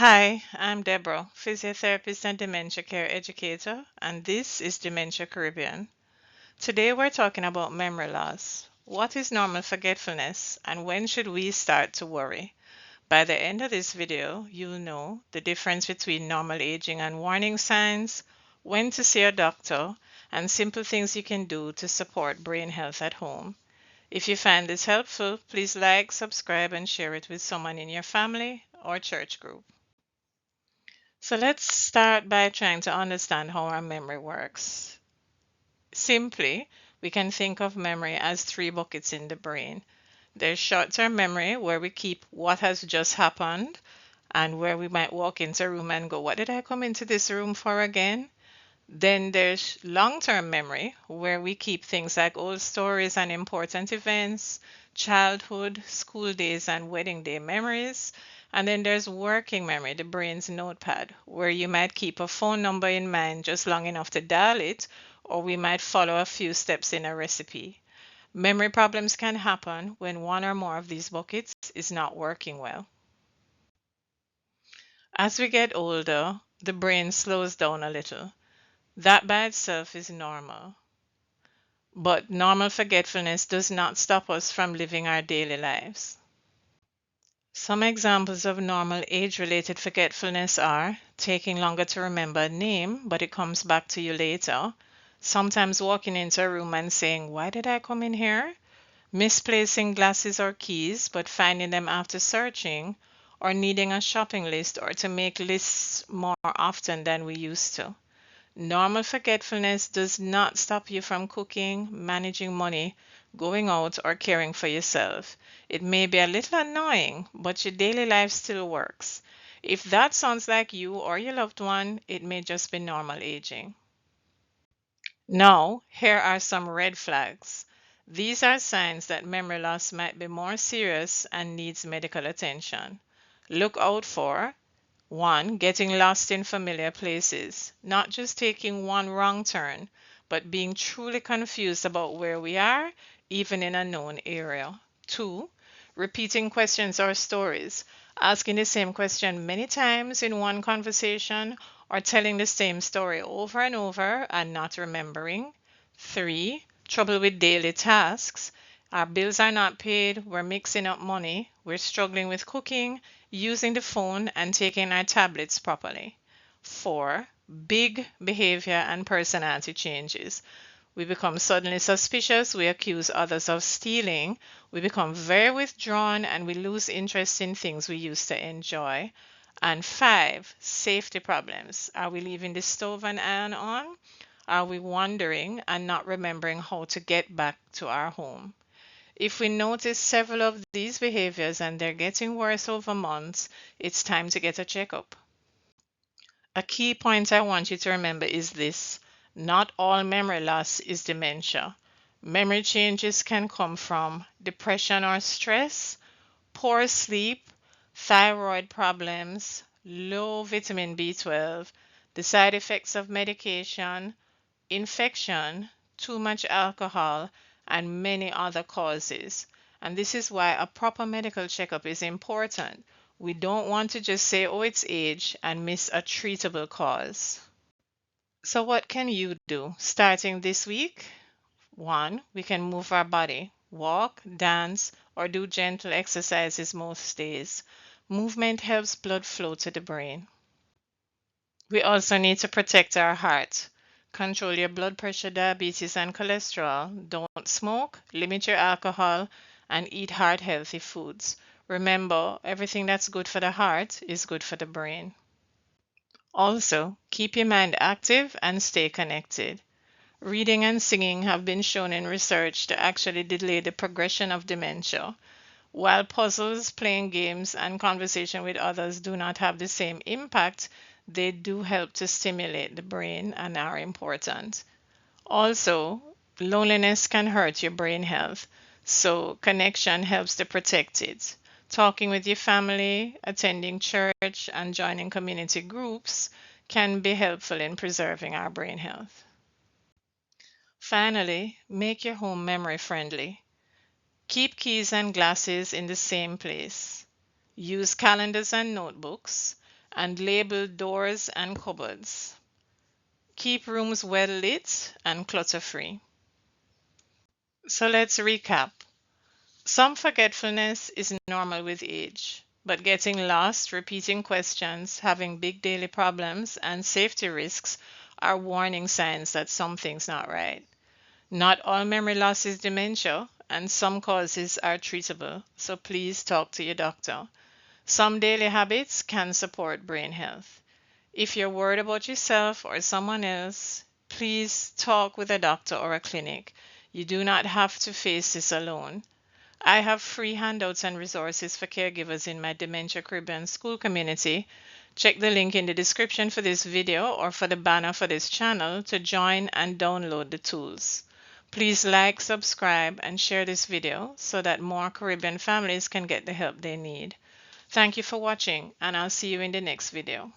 Hi, I'm Deborah, physiotherapist and dementia care educator, and this is Dementia Caribbean. Today we're talking about memory loss. What is normal forgetfulness, and when should we start to worry? By the end of this video, you'll know the difference between normal aging and warning signs, when to see a doctor, and simple things you can do to support brain health at home. If you find this helpful, please like, subscribe, and share it with someone in your family or church group. So let's start by trying to understand how our memory works. Simply, we can think of memory as three buckets in the brain. There's short-term memory, where we keep what has just happened, and where we might walk into a room and go, what did I come into this room for again? Then there's long-term memory, where we keep things like old stories and important events, childhood, school days, and wedding day memories. And then there's working memory, the brain's notepad, where you might keep a phone number in mind just long enough to dial it, or we might follow a few steps in a recipe. Memory problems can happen when one or more of these buckets is not working well. As we get older, the brain slows down a little. That by itself is normal. But normal forgetfulness does not stop us from living our daily lives. Some examples of normal age-related forgetfulness are taking longer to remember a name, but it comes back to you later. Sometimes walking into a room and saying, why did I come in here? Misplacing glasses or keys, but finding them after searching, or needing a shopping list or to make lists more often than we used to. Normal forgetfulness does not stop you from cooking, managing money, going out, or caring for yourself. It may be a little annoying, but your daily life still works. If that sounds like you or your loved one, it may just be normal aging. Now, here are some red flags. These are signs that memory loss might be more serious and needs medical attention. Look out for 1. Getting lost in familiar places. Not just taking one wrong turn, but being truly confused about where we are, even in a known area. 2. Repeating questions or stories. Asking the same question many times in one conversation or telling the same story over and over and not remembering. 3. Trouble with daily tasks. Our bills are not paid, we're mixing up money, we're struggling with cooking, using the phone, and taking our tablets properly. 4. Big behavior and personality changes. We become suddenly suspicious, we accuse others of stealing, we become very withdrawn, and we lose interest in things we used to enjoy. And 5, safety problems. Are we leaving the stove and iron on? Are we wandering and not remembering how to get back to our home? If we notice several of these behaviors and they're getting worse over months, it's time to get a checkup. A key point I want you to remember is this: not all memory loss is dementia. Memory changes can come from depression or stress, poor sleep, thyroid problems, low vitamin B12, the side effects of medication, infection, too much alcohol, and many other causes. And this is why a proper medical checkup is important. We don't want to just say, oh, it's age, and miss a treatable cause. So, what can you do starting this week? 1. We can move our body, walk, dance, or do gentle exercises most days. Movement helps blood flow to the brain. We also need to protect our heart. Control your blood pressure, diabetes, and cholesterol. Don't smoke, limit your alcohol, and eat heart healthy foods. Remember, everything that's good for the heart is good for the brain. Also, keep your mind active and stay connected. Reading and singing have been shown in research to actually delay the progression of dementia. While puzzles, playing games, and conversation with others do not have the same impact, they do help to stimulate the brain and are important. Also, loneliness can hurt your brain health, so connection helps to protect it. Talking with your family, attending church, and joining community groups can be helpful in preserving our brain health. Finally, make your home memory friendly. Keep keys and glasses in the same place. Use calendars and notebooks. and label doors and cupboards. Keep rooms well lit and clutter-free. So let's recap. Some forgetfulness is normal with age, but getting lost, repeating questions, having big daily problems, and safety risks are warning signs that something's not right. Not all memory loss is dementia, and some causes are treatable, so please talk to your doctor. Some daily habits can support brain health. If you're worried about yourself or someone else, please talk with a doctor or a clinic. You do not have to face this alone. I have free handouts and resources for caregivers in my Dementia Caribbean School community. Check the link in the description for this video or for the banner for this channel to join and download the tools. Please like, subscribe, and share this video so that more Caribbean families can get the help they need. Thank you for watching, and I'll see you in the next video.